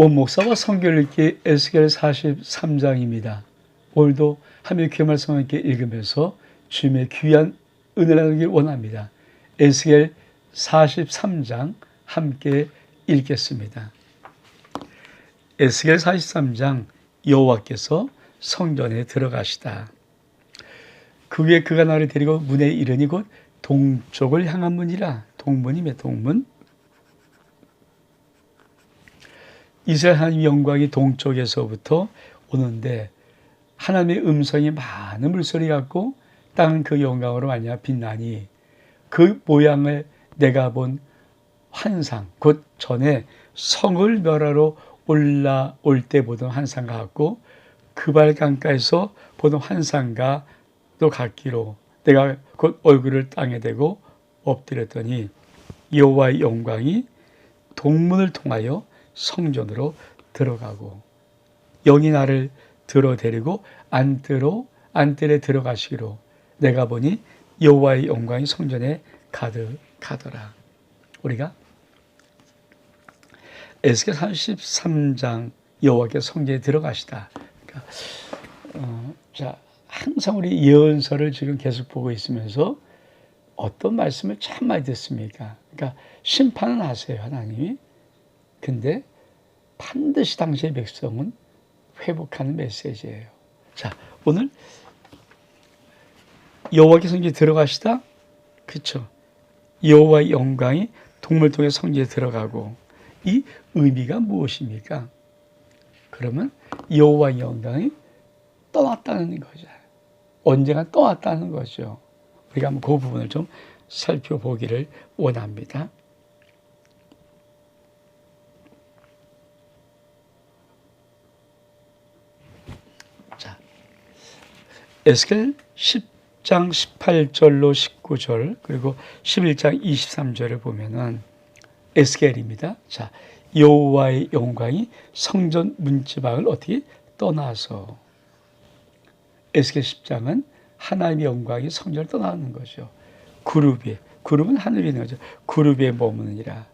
온 목사와 성경 읽기 에스겔 43장입니다. 오늘도 하나님의 귀한 말씀을 함께 읽으면서 주님의 귀한 은혜를 나누길 원합니다. 에스겔 43장 함께 읽겠습니다. 에스겔 43장 여호와께서 성전에 들어가시다. 그 위에 그가 나를 데리고 문에 이르니 곧 동쪽을 향한 문이라. 동문이며 동문. 이스라엘 하나님의 영광이 동쪽에서부터 오는데 하나님의 음성이 많은 물소리 같고 땅은 그 영광으로 말미암아 빛나니 그 모양을 내가 본 환상 곧 전에 성을 멸하러 올라올 때 보던 환상과 같고 그발 강가에서 보던 환상과도 같기로 내가 곧 얼굴을 땅에 대고 엎드렸더니 여호와의 영광이 동문을 통하여 성전으로 들어가고 영이 나를 들어 데리고 안뜰에 들어가시기로 내가 보니 여호와의 영광이 성전에 가득하더라. 우리가 에스겔 33장 여호와께서 성전에 들어가시다. 그러니까, 항상 우리 예언서를 지금 계속 보고 있으면서 어떤 말씀을 참 많이 듣습니까? 그러니까 심판은 하세요, 하나님이. 근데 반드시 당시의 백성은 회복하는 메시지예요. 자, 오늘 여호와께서 성전에 들어가시다. 그렇죠? 여호와의 영광이 동물 통해 성전에 들어가고 이 의미가 무엇입니까? 그러면 여호와의 영광이 떠났다는 거죠. 언젠가 떠났다는 거죠. 우리가 한번 그 부분을 좀 살펴보기를 원합니다. 에스겔 10장 18절로 19절 그리고 11장 23절을 보면은 에스겔입니다. 자, 여호와의 영광이 성전 문지방을 어떻게 떠나서 에스겔 10장은 하나님의 영광이 성전을 떠나는 거죠. 그룹은 하늘에 있는 거죠. 그룹에 머무느니라.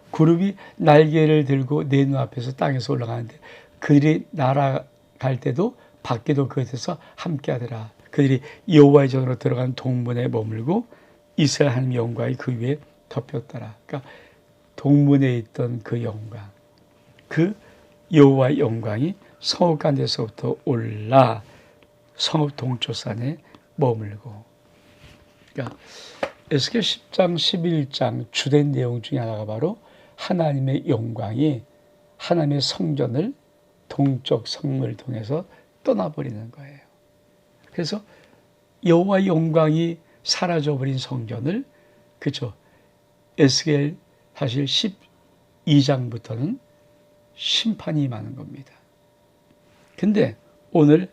그룹이 날개를 들고 내 눈앞에서 땅에서 올라가는데 그들이 날아갈 때도 밖에도 그것에서 함께하더라. 그들이 여호와의 전으로 들어간 동문에 머물고 이스라엘 하나님의 영광이 그 위에 덮였더라. 그러니까 동문에 있던 그 영광, 그 여호와의 영광이 성읍 가운데서부터 올라 성읍 동쪽산에 머물고. 그러니까 에스겔 10장, 11장 주된 내용 중에 하나가 바로 하나님의 영광이 하나님의 성전을 동쪽 성문을 통해서 떠나버리는 거예요. 그래서 여호와의 영광이 사라져버린 성전을 그렇죠. 에스겔 사실 12장부터는 심판이 임하는 겁니다. 근데 오늘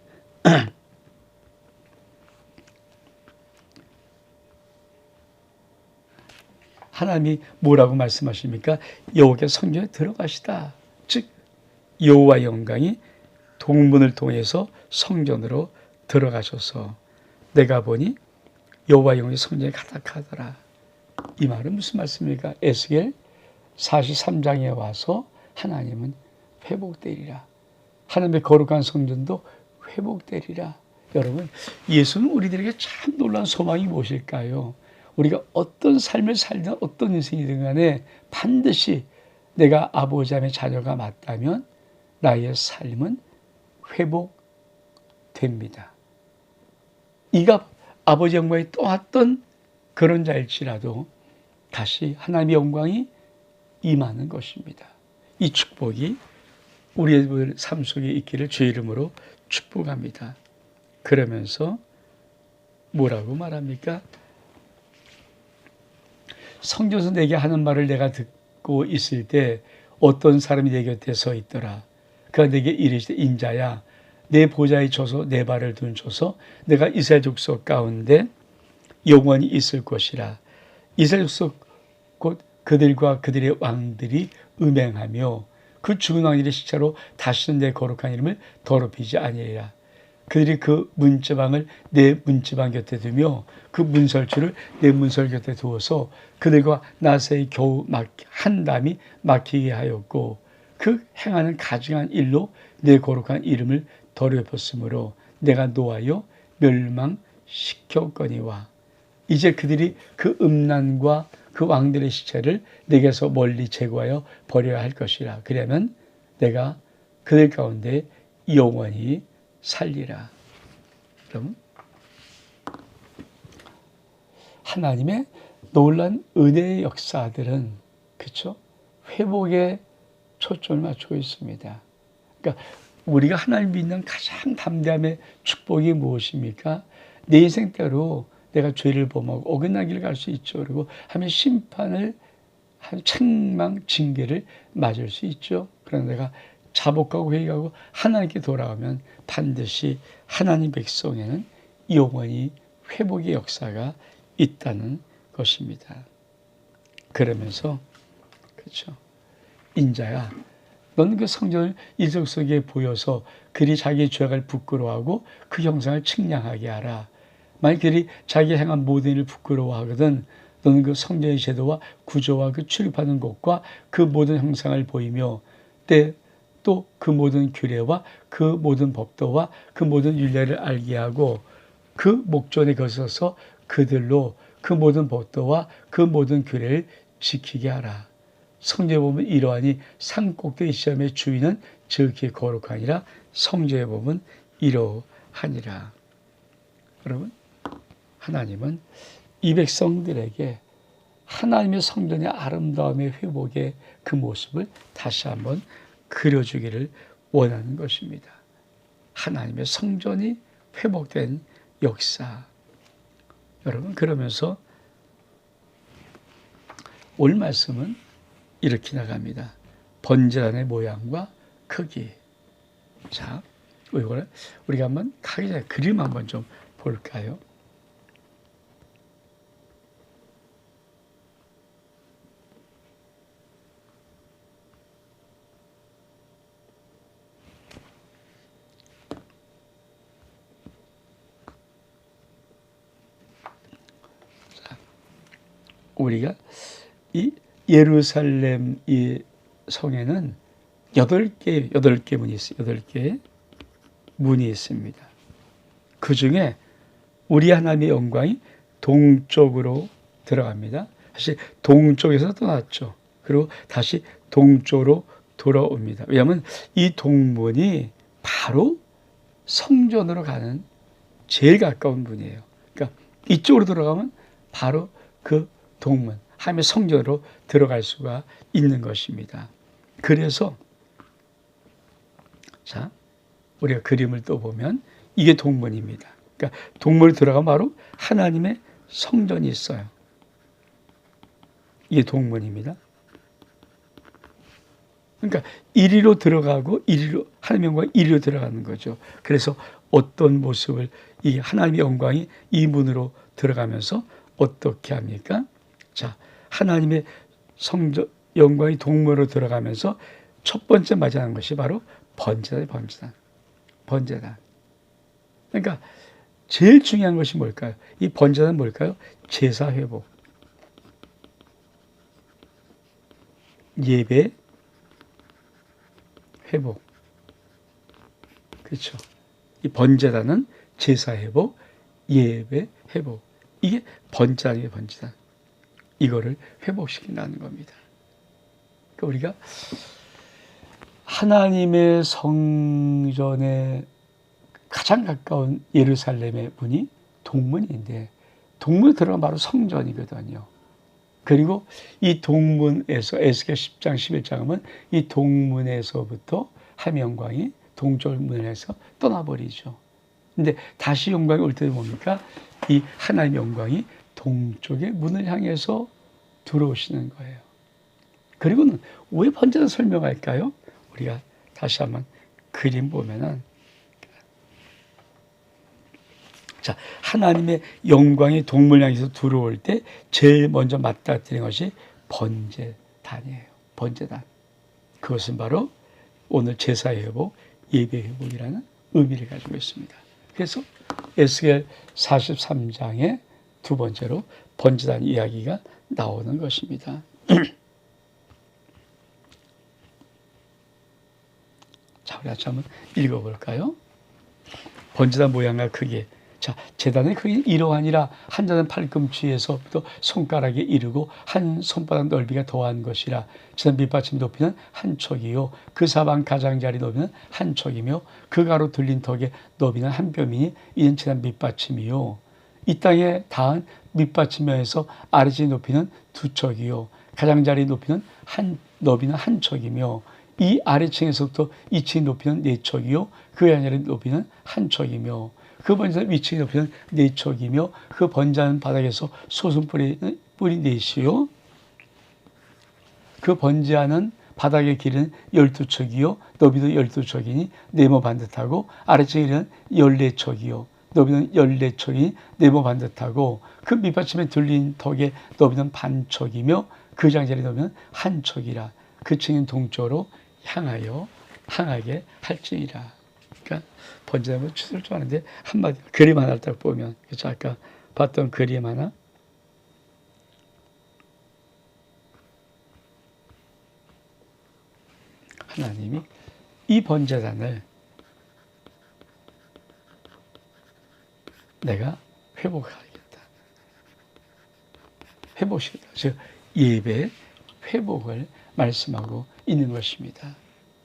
하나님이 뭐라고 말씀하십니까? 여호와께서 성전에 들어가시다. 즉 여호와의 영광이 동문을 통해서 성전으로 들어가셔서 내가 보니 여호와의 영광이 성전에 가득하더라. 이 말은 무슨 말씀입니까? 에스겔 43장에 와서 하나님은 회복되리라. 하나님의 거룩한 성전도 회복되리라. 여러분, 예수는 우리들에게 참 놀라운 소망이 무엇일까요? 우리가 어떤 삶을 살든 어떤 인생이든 간에 반드시 내가 아버지 하나님의 자녀가 맞다면 나의 삶은 회복됩니다. 이가 아버지 영광이 떠났던 그런 자일지라도 다시 하나님의 영광이 임하는 것입니다. 이 축복이 우리의 삶 속에 있기를 주의 이름으로 축복합니다. 그러면서 뭐라고 말합니까? 성경에서 내게 하는 말을 내가 듣고 있을 때 어떤 사람이 내 곁에 서 있더라. 그가 내게 이르시되 인자야 내 보좌에 쳐서 내 발을 둔쳐서 내가 이스라엘 족속 가운데 영원히 있을 것이라. 이스라엘 족속 곧 그들과 그들의 왕들이 음행하며 그 죽은 왕들의 시체로 다시는 내 거룩한 이름을 더럽히지 아니하리라. 그들이 그 문지방을 내 문지방 곁에 두며 그 문설주를 내 문설 곁에 두어서 그들과 나 사이 겨우 한 담이 막히게 하였고 그 행하는 가증한 일로 내 거룩한 이름을 더럽혔으므로 내가 노하여 멸망시켰거니와 이제 그들이 그 음란과 그 왕들의 시체를 내게서 멀리 제거하여 버려야 할 것이라. 그러면 내가 그들 가운데 영원히 살리라. 그럼 하나님의 놀란 은혜의 역사들은 그렇죠? 회복에 초점을 맞추고 있습니다. 그러니까 우리가 하나님 믿는 가장 담대함의 축복이 무엇입니까? 내 인생대로 내가 죄를 범하고 어긋난 길을 갈 수 있죠. 그리고 하면 심판을 한 책망 징계를 맞을 수 있죠. 그러나 내가 자복하고 회개하고 하나님께 돌아가면 반드시 하나님 백성에는 영원히 회복의 역사가 있다는 것입니다. 그러면서 그렇죠. 인자야, 너는 그 성전을 이적 속에 보여서 그리 자기의 죄악을 부끄러워하고 그 형상을 측량하게 하라. 만약 그들이 자기 행한 모든 일을 부끄러워하거든 너는 그 성전의 제도와 구조와 그 출입하는 곳과 그 모든 형상을 보이며 또 그 모든 규례와 그 모든 법도와 그 모든 율례를 알게 하고 그 목전에 거서서 그들로 그 모든 법도와 그 모든 규례를 지키게 하라. 성경에 보면 이러하니 산 꼭대기 시험의 주인은 지극히 거룩하니라. 성경에 보면 이러하니라. 여러분, 하나님은 이 백성들에게 하나님의 성전의 아름다움의 회복의 그 모습을 다시 한번 그려주기를 원하는 것입니다. 하나님의 성전이 회복된 역사. 여러분, 그러면서 오늘 말씀은 이렇게 나갑니다. 번제단의 모양과 크기. 자, 이거를 우리가 한번 가기 전에 그림 한번 좀 볼까요? 우리가 이 예루살렘 이 성에는 8개 문이 있어요. 8개의 문이 있습니다. 그 중에 우리 하나님의 영광이 동쪽으로 들어갑니다. 다시 동쪽에서 떠났죠. 그리고 다시 동쪽으로 돌아옵니다. 왜냐하면 이 동문이 바로 성전으로 가는 제일 가까운 문이에요. 그러니까 이쪽으로 들어가면 바로 그 동문, 하나님의 성전으로 들어갈 수가 있는 것입니다. 그래서 자, 우리가 그림을 또 보면 이게 동문입니다. 그러니까 동문에 들어가면 바로 하나님의 성전이 있어요. 이게 동문입니다. 그러니까 이리로 들어가고 하나님의 영광이 이리로 들어가는 거죠. 그래서 어떤 모습을 이 하나님의 영광이 이 문으로 들어가면서 어떻게 합니까? 자, 하나님의 성전 영광이 동문으로 들어가면서 첫 번째 맞이하는 것이 바로 번제단. 그러니까 제일 중요한 것이 뭘까요? 이 번제단은 뭘까요? 제사 회복, 예배 회복. 그렇죠. 이 번제단은 제사 회복, 예배 회복. 이게 번제단이에요, 번제단. 이거를 회복시킨다는 겁니다. 그러니까 우리가 하나님의 성전에 가장 가까운 예루살렘의 문이 동문인데 동문에 들어가면 바로 성전이거든요. 그리고 이 동문에서 에스겔 10장 11장 하면 이 동문에서부터 하나님의 영광이 동쪽 문에서 떠나버리죠. 근데 다시 영광이 올 때는 뭡니까? 이 하나님의 영광이 동쪽의 문을 향해서 들어오시는 거예요. 그리고는 왜 번제단 설명할까요? 우리가 다시 한번 그림 보면은 자, 하나님의 영광이 동물 향해서 들어올 때 제일 먼저 맞닥뜨리는 것이 번제단이에요. 번제단. 그것은 바로 오늘 제사 회복, 예배 회복이라는 의미를 가지고 있습니다. 그래서 에스겔 43장의 두 번째로 번제단 이야기가 나오는 것입니다. 자, 우리 같이 한번 읽어볼까요? 번제단 모양과 크기. 자, 제단의 크기는 이러하니라. 한 자는 팔꿈치에서부터 손가락에 이르고 한 손바닥 넓이가 더한 것이라. 제단 밑받침 높이는 한 척이요 그 사방 가장자리 높이는 한 척이며 그 가로 들린 덕의 너비는 한 뼘이니 이는 제단 밑받침이요 이 땅에 닿은 밑받침면에서 아래지 높이는 두 척이요 가장자리 너비는 한 척이며 이 아래층에서부터 2층 높이는 4척이요 그 아래층 높이는 한 척이며 그 번제단 위층 높이는 4척이며 그 번제단 바닥에서 소순뿌리 4시요 그 번제하는 바닥의 길이는 12척이요 너비도 12척이니 네모 반듯하고 아래층에 이르는 14척이요 너비는 14척이니 네모 반듯하고 그 밑받침에 들린 덕의 너비는 반척이며 그 장자리 너비는 한 척이라. 그 층인 동쪽으로 향하게 할지니라. 그러니까 번제단은 추스를 줄 아는데 한마디 그림 하나를 딱 보면 그렇죠? 아까 봤던 그림 하나 하나님이 이 번제단을 내가 회복하겠다. 회복시키겠다. 즉 예배의 회복을 말씀하고 있는 것입니다.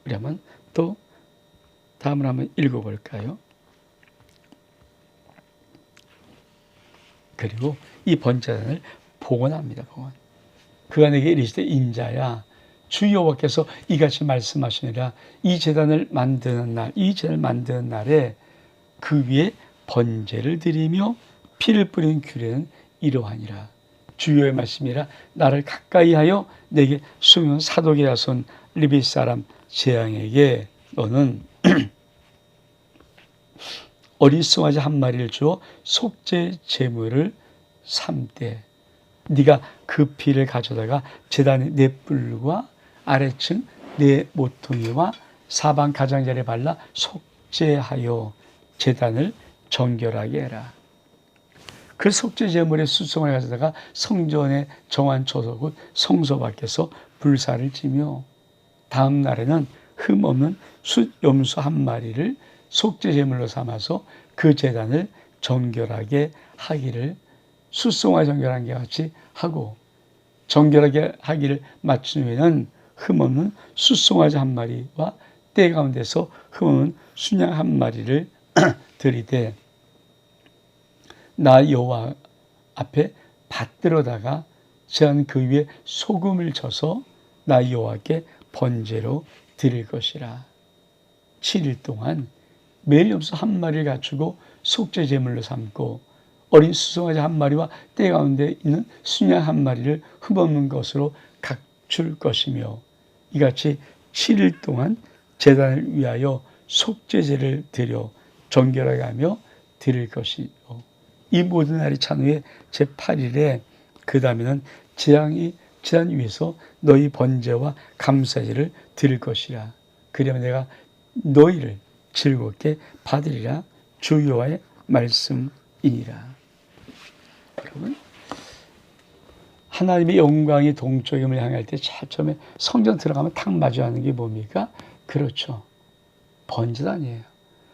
우리 한번 또 다음을 한번 읽어볼까요? 그리고 이 번제단을 복원합니다. 복원. 그가 내게 이르시되 인자야 주 여호와께서 이같이 말씀하시니라. 이 제단을 만드는 날에 그 위에 번제를 드리며 피를 뿌리는 규례는 이러하니라. 주여의 말씀이라. 나를 가까이 하여 내게 수면 사독의 자손 리비 사람 재앙에게 너는 어린 송아지 한 마리를 주어 속죄 제물을 삼되 네가 그 피를 가져다가 제단의 네 뿔과 아래층 네 모퉁이와 사방 가장자리에 발라 속죄하여 제단을 정결하게 해라. 그 속죄 제물의 수송을 가져다가 성전의 정한 처소 곧 성소 밖에서 불사를 지며 다음 날에는 흠 없는 숫 염소 한 마리를 속죄 제물로 삼아서 그 제단을 정결하게 하기를 숫송아 정결한 게 같이 하고 정결하게 하기를 마친 후에는 흠 없는 숫송아지 한 마리와 때 가운데서 흠 없는 순양 한 마리를 들이되 나 여호와 앞에 받들어다가 제한 그 위에 소금을 쳐서 나 여호와께 번제로 드릴 것이라. 7일 동안 매일 염소 한 마리를 갖추고 속죄 제물로 삼고 어린 수송아지 한 마리와 때 가운데 있는 순양 한 마리를 흠없는 것으로 갖출 것이며 이같이 7일 동안 제단을 위하여 속죄제를 드려 정결하게 하며 드릴 것이요. 이 모든 날이 찬 후에 제8일에 그 다음에는 제단 위에서 너희 번제와 감사제를 드릴 것이라. 그러면 내가 너희를 즐겁게 받으리라. 주 여호와의 말씀이니라. 여러분, 하나님의 영광이 동쪽임을 향할 때 제일 처음에 성전 들어가면 탁 마주하는 게 뭡니까? 그렇죠. 번제단이에요.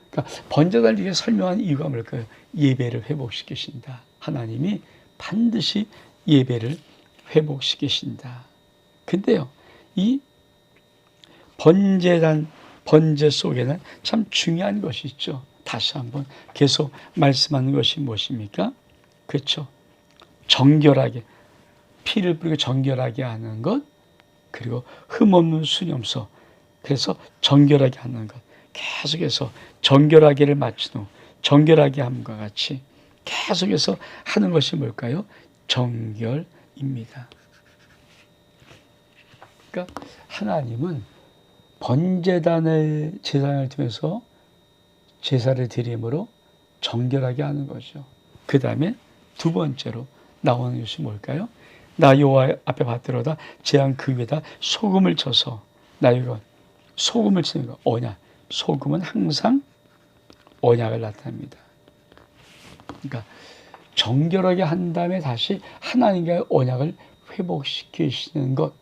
그러니까 번제단을 이렇게 설명한 이유가 뭘까요? 예배를 회복시키신다. 하나님이 반드시 예배를 회복시키신다. 근데요, 이 번제 속에는 참 중요한 것이 있죠. 다시 한번 계속 말씀하는 것이 무엇입니까? 그렇죠. 정결하게, 피를 뿌리고 정결하게 하는 것, 그리고 흠없는 순염소, 그래서 정결하게 하는 것. 계속해서 정결하게를 마친 후 정결하게 함과 같이 계속해서 하는 것이 뭘까요? 정결입니다. 그러니까 하나님은 번제단을 제사를 통해서 제사를 드림으로 정결하게 하는 거죠. 그 다음에 두 번째로 나오는 것이 뭘까요? 나 여호와 앞에 받들어다 재앙 그 위에다 소금을 쳐서 나 이거 소금을 치는 거 언약. 소금은 항상 언약을 나타냅니다. 그러니까 정결하게 한 다음에 다시 하나님과의 언약을 회복시키시는 것,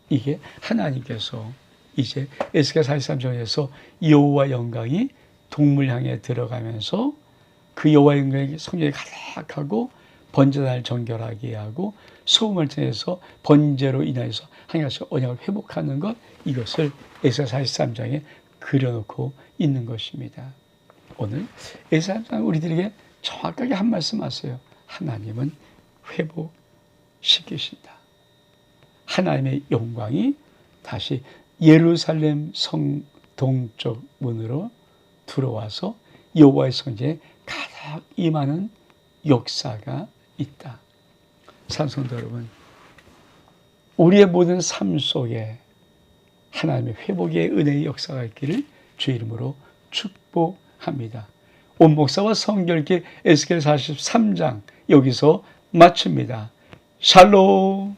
이게 하나님께서 이제 에스겔 43장에서 여호와 영광이 동물 향해 들어가면서 그 여호와 영광이 성전에 가득하고 번제단을 정결하게 하고 소금을 통해서 번제로 인하여서 하나님께서 언약을 회복하는 것, 이것을 에스겔 43장에 그려놓고 있는 것입니다. 오늘 에스겔 43장 우리들에게 정확하게 한 말씀 하세요. 하나님은 회복시키신다. 하나님의 영광이 다시 예루살렘 성 동쪽 문으로 들어와서 여호와의 성전에 가득 임하는 역사가 있다. 찬송도 여러분, 우리의 모든 삶 속에 하나님의 회복의 은혜의 역사가 있기를 주 이름으로 축복합니다. 온 목사와 성결기 에스겔 43장 여기서 마칩니다. 샬롬.